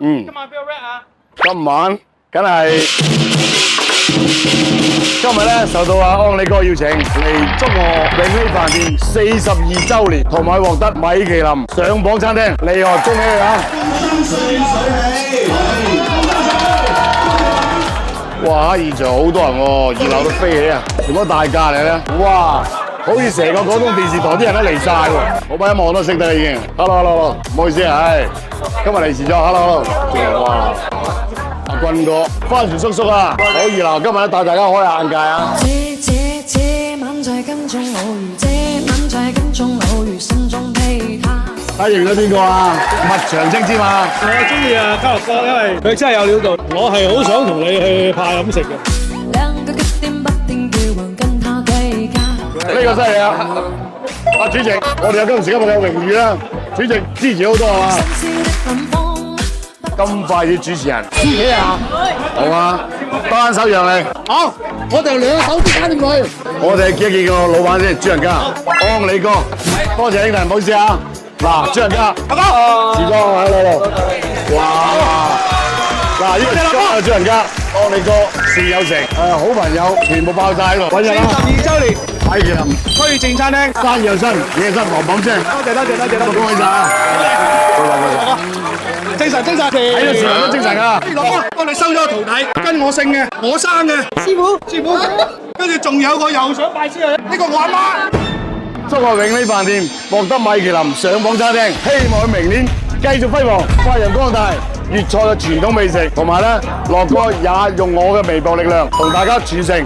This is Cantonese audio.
今晚邊個 rap 啊？今晚梗係今日咧受到阿安利哥邀請嚟祝賀永禧飯店42週年，同埋獲得米其林上榜餐廳，厲害，恭喜你啊！哇！現場好多人喎，熱鬧到飛起啊！全部大咖嚟咧，哇！好似成個廣東電視台啲人都嚟晒喎，我把音樂我都識得啦已經。Hello， 唔好意思啊，今日嚟遲咗 ，Hello， 哇！阿軍哥、番薯叔叔啊，好熱鬧，今日咧帶大家開下眼界啊！這晚在跟蹤偶遇，這晚在跟蹤偶遇，心中被他。他認咗邊個啊？麥長青之嘛？我中意啊，嘉樂哥，因為佢真係有料到，我係好想同你去派飲食嘅。呢個犀利啊！阿主席，我哋有今時今日嘅榮譽啦，主席支持好多係嘛？咁快嘅主持人，支持下，好啊！單手讓你，好，我哋兩手打掂佢。我哋見一見個老闆先，主人家安利哥，多謝兄弟，唔好意思啊！嗱，主人家，阿哥，時裝喺度，哇！嗱，呢個今日主人家安利哥事有成，好朋友全部爆晒喺度，揾人啦！42週年。米其林推薦餐廳，生意又新，嘢新棒棒聲。多謝，恭喜晒啊！精神，喺度時候都精神啊！老哥，我哋收咗個徒弟，跟我姓嘅，我生嘅，師傅，跟住仲有個又想拜師嘅，呢個我阿媽。祝賀永禧飯店獲得米其林上榜餐廳，希望佢明年繼續輝煌，發揚光大粵菜嘅傳統美食，同埋咧樂哥也用我嘅微薄力量同大家傳承